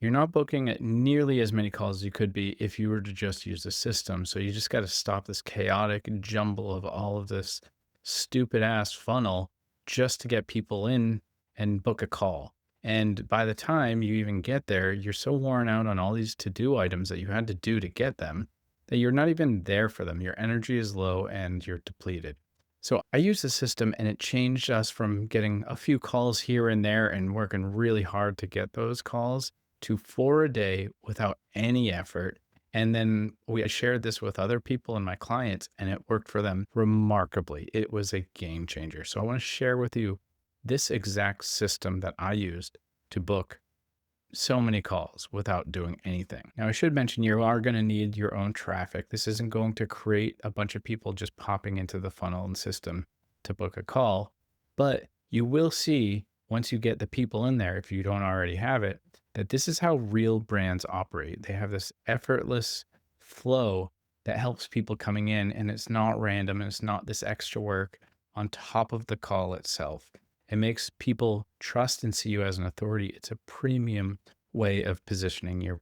you're not booking at nearly as many calls as you could be if you were to just use the system. So you just got to stop this chaotic jumble of all of this stupid ass funnel just to get people in and book a call. And by the time you even get there, you're so worn out on all these to do items that you had to do to get them that you're not even there for them. Your energy is low and you're depleted. So I use the system and it changed us from getting a few calls here and there and working really hard to get those calls to 4 a day without any effort. And then I shared this with other people and my clients, and it worked for them remarkably. It was a game changer. So I want to share with you this exact system that I used to book so many calls without doing anything. Now, I should mention you are going to need your own traffic. This isn't going to create a bunch of people just popping into the funnel and system to book a call, but you will see once you get the people in there, if you don't already have it, that this is how real brands operate. They have this effortless flow that helps people coming in, and it's not random and it's not this extra work on top of the call itself. It makes people trust and see you as an authority. It's a premium way of positioning your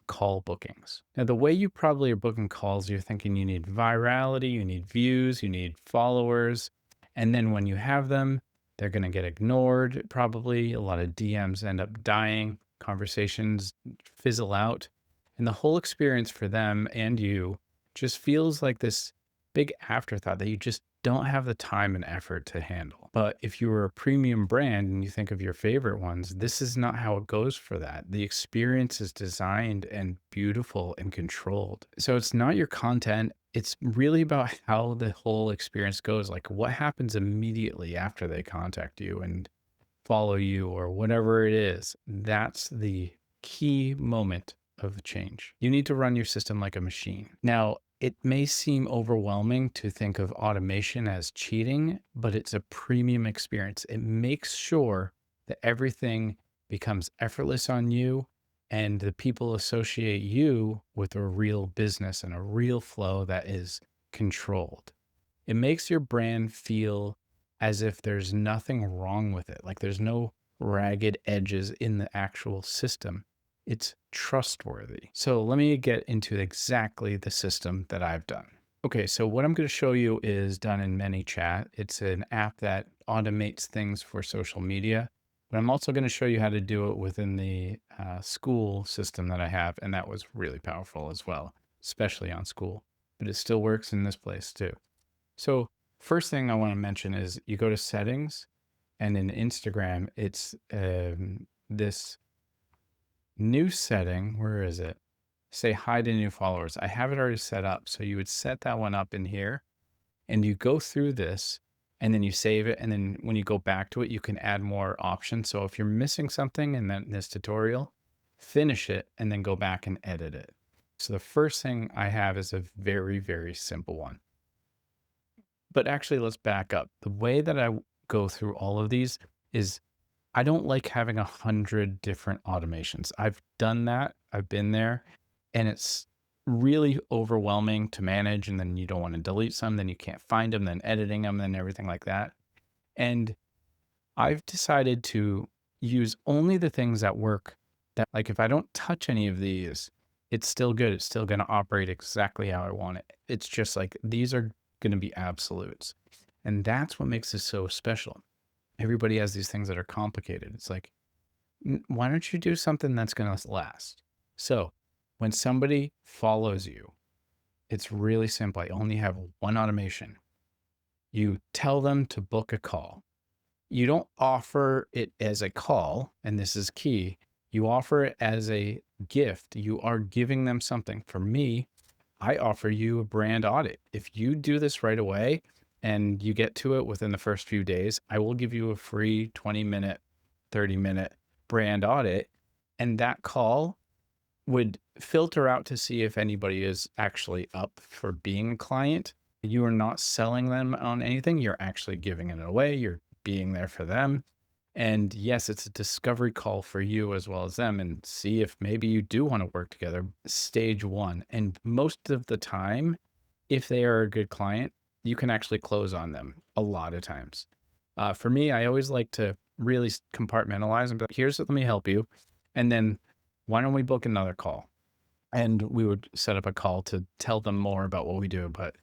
call bookings. Now, the way you probably are booking calls, you're thinking you need virality, you need views, you need followers. And then when you have them, they're going to get ignored. Probably a lot of DMs end up dying, conversations fizzle out. And the whole experience for them and you just feels like this big afterthought that you just don't have the time and effort to handle. But if you were a premium brand and you think of your favorite ones, this is not how it goes for that. The experience is designed and beautiful and controlled. So it's not your content. It's really about how the whole experience goes. Like what happens immediately after they contact you and follow you or whatever it is. That's the key moment of change. You need to run your system like a machine. Now, it may seem overwhelming to think of automation as cheating, but it's a premium experience. It makes sure that everything becomes effortless on you and the people associate you with a real business and a real flow that is controlled. It makes your brand feel as if there's nothing wrong with it, like there's no ragged edges in the actual system. It's trustworthy. So let me get into exactly the system that I've done. Okay, so what I'm going to show you is done in ManyChat. It's an app that automates things for social media, but I'm also going to show you how to do it within the school system that I have, and that was really powerful as well, especially on school, but it still works in this place too. So first thing I want to mention is you go to settings, and in Instagram, it's this new setting. Where is it? Say hide to new followers. I have it already set up. So you would set that one up in here and you go through this and then you save it. And then when you go back to it, you can add more options. So if you're missing something in this tutorial, finish it and then go back and edit it. So the first thing I have is a very, very simple one. But actually, let's back up. The way that I go through all of these is I don't like having 100 different automations. I've done that. I've been there, and it's really overwhelming to manage. And then you don't want to delete some, then you can't find them, then editing them, then everything like that. And I've decided to use only the things that work, that like if I don't touch any of these, it's still good. It's still going to operate exactly how I want it. It's just like these are going to be absolutes. And that's what makes this so special. Everybody has these things that are complicated. It's like, why don't you do something that's going to last? So when somebody follows you, it's really simple. I only have one automation. You tell them to book a call. You don't offer it as a call, and this is key. You offer it as a gift. You are giving them something. For me, I offer you a brand audit. If you do this right away, and you get to it within the first few days, I will give you a free 20-minute, 30-minute brand audit. And that call would filter out to see if anybody is actually up for being a client. You are not selling them on anything. You're actually giving it away. You're being there for them. And yes, it's a discovery call for you as well as them, and see if maybe you do want to work together. Stage one. And most of the time, if they are a good client, you can actually close on them a lot of times. For me, I always like to really compartmentalize and be like, here's what, let me help you. And then why don't we book another call? And we would set up a call to tell them more about what we do, but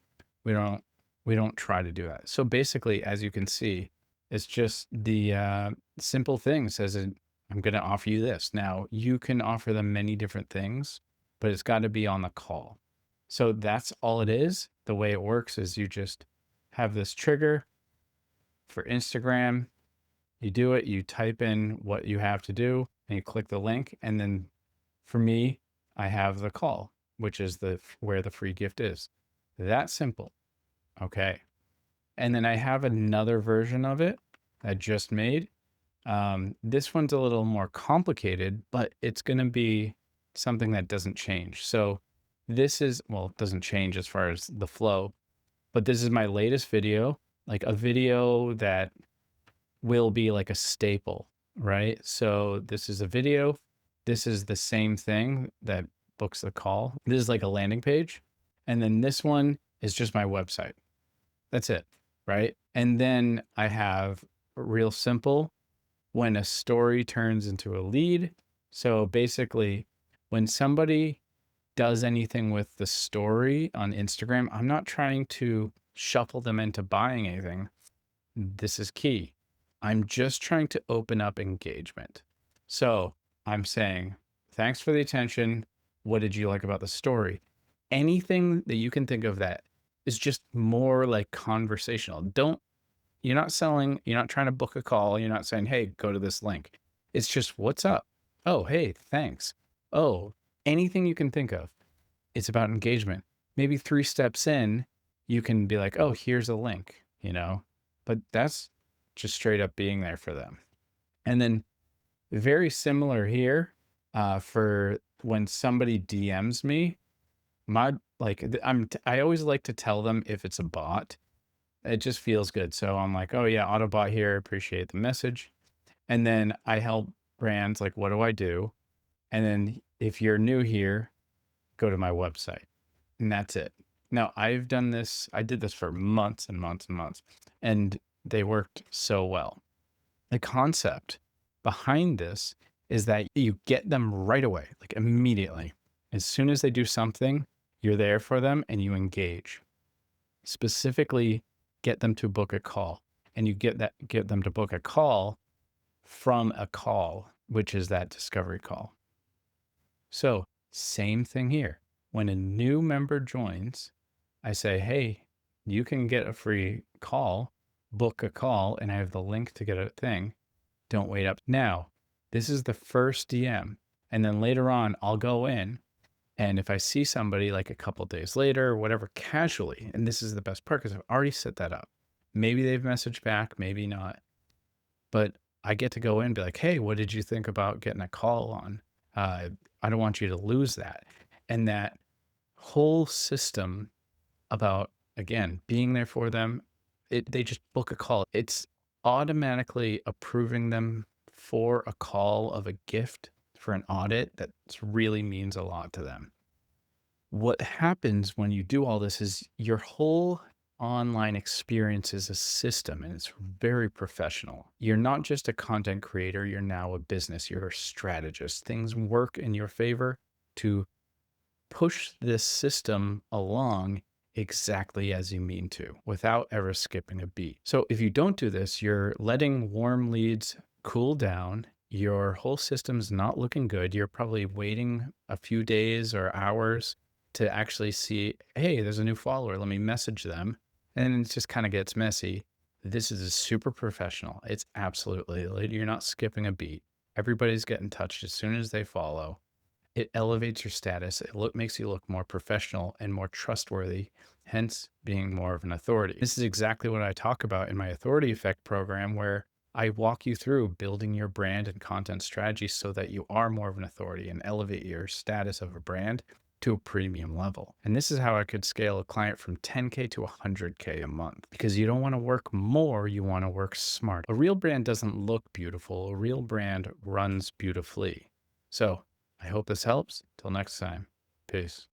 we don't try to do that. So basically, as you can see, it's just the simple things as in, I'm going to offer you this. Now you can offer them many different things, but it's got to be on the call. So that's all it is. The way it works is you just have this trigger for Instagram. You do it, you type in what you have to do and you click the link. And then for me, I have the call, which is where the free gift is. That simple. Okay. And then I have another version of it I just made. This one's a little more complicated, but it's going to be something that doesn't change. So this is, well, it doesn't change as far as the flow, but this is my latest video, like a video that will be like a staple, right? So this is a video. This is the same thing that books the call. This is like a landing page. And then this one is just my website. That's it, right? And then I have real simple when a story turns into a lead. So basically, when somebody does anything with the story on Instagram, I'm not trying to shuffle them into buying anything. This is key. I'm just trying to open up engagement. So I'm saying, thanks for the attention. What did you like about the story? Anything that you can think of that is just more like conversational. You're not selling, you're not trying to book a call. You're not saying, hey, go to this link. It's just, what's up? Oh, hey, thanks. Oh, anything you can think of. It's about engagement. Maybe 3 steps in, you can be like, oh, here's a link, but that's just straight up being there for them. And then very similar here for when somebody DMs me, I always like to tell them if it's a bot. It just feels good. So I'm like, oh yeah, Autobot here, appreciate the message. And then I help brands like, what do I do? And then if you're new here, go to my website. And that's it. Now I did this for months and months and months, and they worked so well. The concept behind this is that you get them right away, like immediately. As soon as they do something, you're there for them and you engage. Specifically, get them to book a call, and you get them to book a call from a call, which is that discovery call. So same thing here. When a new member joins, I say, hey, you can get a free call, book a call, and I have the link to get a thing. Don't wait up. Now, this is the first DM. And then later on, I'll go in, and if I see somebody like a couple days later or whatever, casually, and this is the best part because I've already set that up. Maybe they've messaged back, maybe not. But I get to go in and be like, hey, what did you think about getting a call on? I don't want you to lose that. And that whole system about, again, being there for them, they just book a call. It's automatically approving them for a call of a gift for an audit that really means a lot to them. What happens when you do all this is your whole online experience is a system, and it's very professional. You're not just a content creator, you're now a business, you're a strategist. Things work in your favor to push this system along exactly as you mean to, without ever skipping a beat. So if you don't do this, you're letting warm leads cool down. Your whole system's not looking good. You're probably waiting a few days or hours to actually see, hey, there's a new follower, let me message them. And it just kind of gets messy. This is super professional. It's absolutely, you're not skipping a beat. Everybody's getting touched as soon as they follow. It elevates your status. It makes you look more professional and more trustworthy, hence being more of an authority. This is exactly what I talk about in my Authority Effect program, where I walk you through building your brand and content strategy so that you are more of an authority and elevate your status of a brand to a premium level. And this is how I could scale a client from 10K to 100K a month, because you don't want to work more, you want to work smart. A real brand doesn't look beautiful. A real brand runs beautifully. So I hope this helps. Till next time, peace.